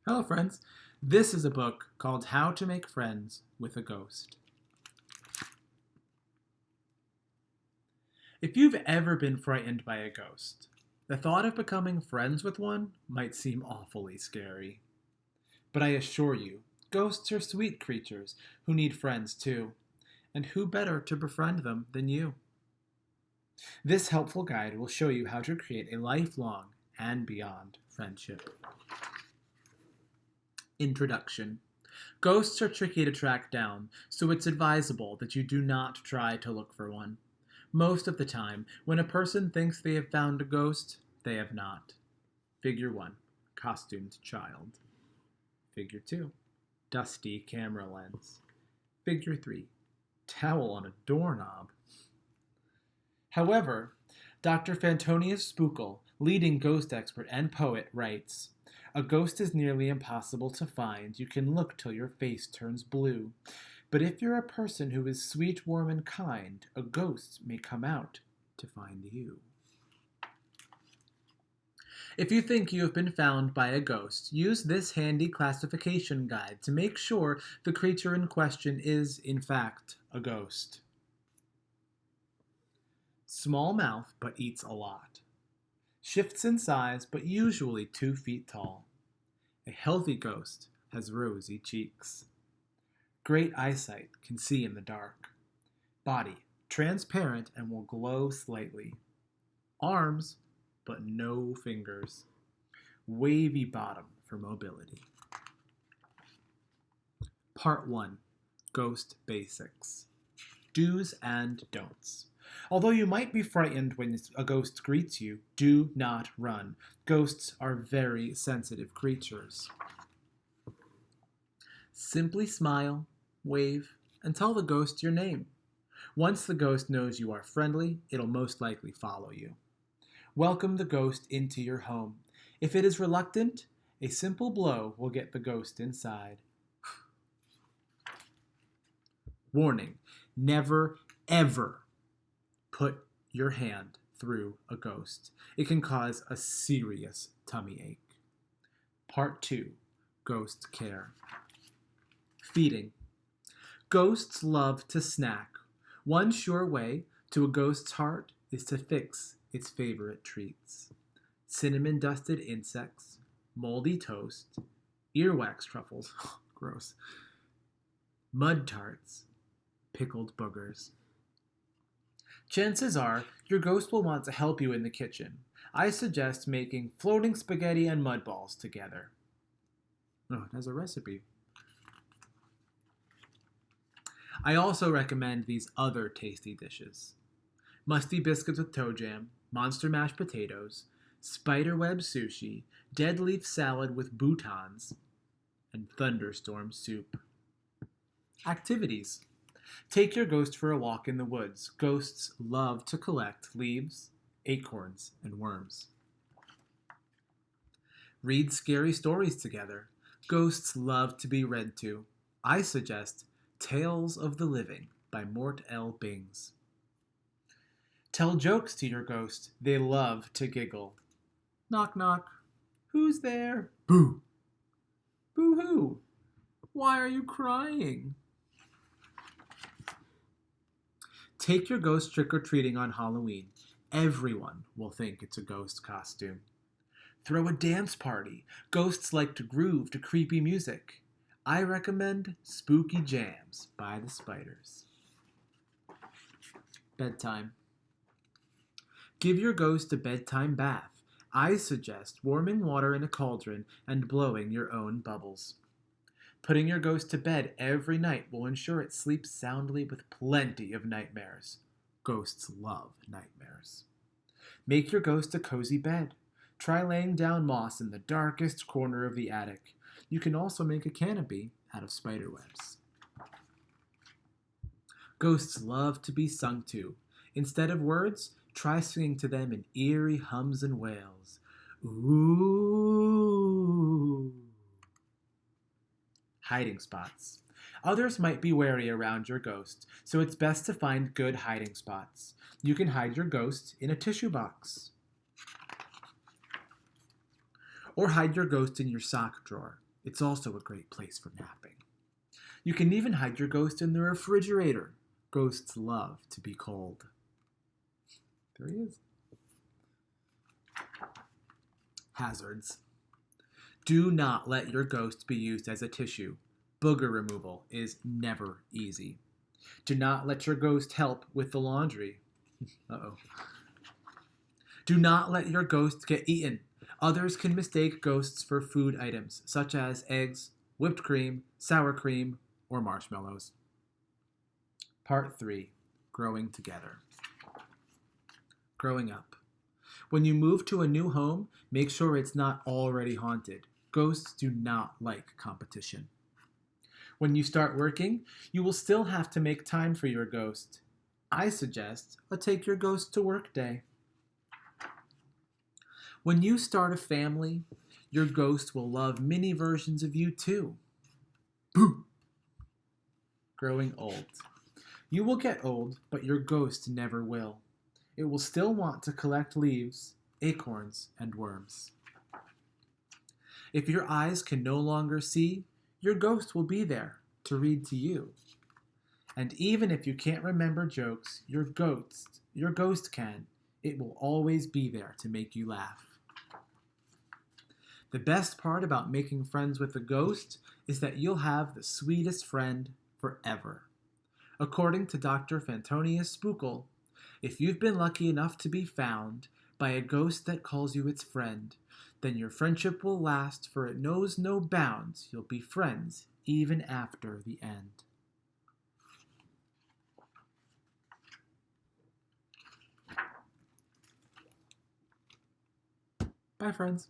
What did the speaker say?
Hello, friends. This is a book called How to Make Friends with a Ghost. If you've ever been frightened by a ghost, the thought of becoming friends with one might seem awfully scary. But I assure you, ghosts are sweet creatures who need friends too, and who better to befriend them than you? This helpful guide will show you how to create a lifelong and beyond friendship. Introduction. Ghosts are tricky to track down, so it's advisable that you do not try to look for one. Most of the time, when a person thinks they have found a ghost, they have not. Figure 1. Costumed child. Figure 2. Dusty camera lens. Figure 3. Towel on a doorknob. However, Dr. Fantonius Spookel, leading ghost expert and poet, writes, "A ghost is nearly impossible to find. You can look till your face turns blue. But if you're a person who is sweet, warm, and kind, a ghost may come out to find you." If you think you have been found by a ghost, use this handy classification guide to make sure the creature in question is, in fact, a ghost. Small mouth but eats a lot. Shifts in size but usually 2 feet tall. A healthy ghost has rosy cheeks. Great eyesight, can see in the dark. Body, transparent and will glow slightly. Arms, but no fingers. Wavy bottom for mobility. Part 1. Ghost Basics. Do's and don'ts. Although you might be frightened when a ghost greets you, do not run. Ghosts are very sensitive creatures. Simply smile, wave, and tell the ghost your name. Once the ghost knows you are friendly, it'll most likely follow you. Welcome the ghost into your home. If it is reluctant, a simple blow will get the ghost inside. Warning, never, ever put your hand through a ghost. It can cause a serious tummy ache. Part 2. Ghost Care. Feeding. Ghosts love to snack. One sure way to a ghost's heart is to fix its favorite treats. Cinnamon-dusted insects, moldy toast, earwax truffles, gross, mud tarts, pickled boogers. Chances are your ghost will want to help you in the kitchen. I suggest making floating spaghetti and mud balls together. Oh, it has a recipe. I also recommend these other tasty dishes. Musty biscuits with toe jam, monster mashed potatoes, spiderweb sushi, dead leaf salad with boutons, and thunderstorm soup. Activities. Take your ghost for a walk in the woods. Ghosts love to collect leaves, acorns, and worms. Read scary stories together. Ghosts love to be read to. I suggest Tales of the Living by Mort L. Bings. Tell jokes to your ghost. They love to giggle. Knock, knock. Who's there? Boo. Boo-hoo. Why are you crying? Take your ghost trick-or-treating on Halloween. Everyone will think it's a ghost costume. Throw a dance party. Ghosts like to groove to creepy music. I recommend Spooky Jams by the Spiders. Bedtime. Give your ghost a bedtime bath. I suggest warming water in a cauldron and blowing your own bubbles. Putting your ghost to bed every night will ensure it sleeps soundly with plenty of nightmares. Ghosts love nightmares. Make your ghost a cozy bed. Try laying down moss in the darkest corner of the attic. You can also make a canopy out of spider webs. Ghosts love to be sung to. Instead of words, try singing to them in eerie hums and wails. Ooh. Hiding spots. Others might be wary around your ghost, so it's best to find good hiding spots. You can hide your ghost in a tissue box. Or hide your ghost in your sock drawer. It's also a great place for napping. You can even hide your ghost in the refrigerator. Ghosts love to be cold. There he is. Hazards. Do not let your ghost be used as a tissue. Booger removal is never easy. Do not let your ghost help with the laundry. Uh-oh. Do not let your ghost get eaten. Others can mistake ghosts for food items, such as eggs, whipped cream, sour cream, or marshmallows. Part 3. Growing Together. Growing up. When you move to a new home, make sure it's not already haunted. Ghosts do not like competition. When you start working, you will still have to make time for your ghost. I suggest a Take Your Ghost to Work day. When you start a family, your ghost will love mini versions of you too. Boo! Growing old. You will get old, but your ghost never will. It will still want to collect leaves, acorns, and worms. If your eyes can no longer see, your ghost will be there to read to you. And even if you can't remember jokes, your ghost can. It will always be there to make you laugh. The best part about making friends with a ghost is that you'll have the sweetest friend forever. According to Dr. Fantonius Spookel, if you've been lucky enough to be found by a ghost that calls you its friend, then your friendship will last, for it knows no bounds. You'll be friends even after the end. Bye, friends.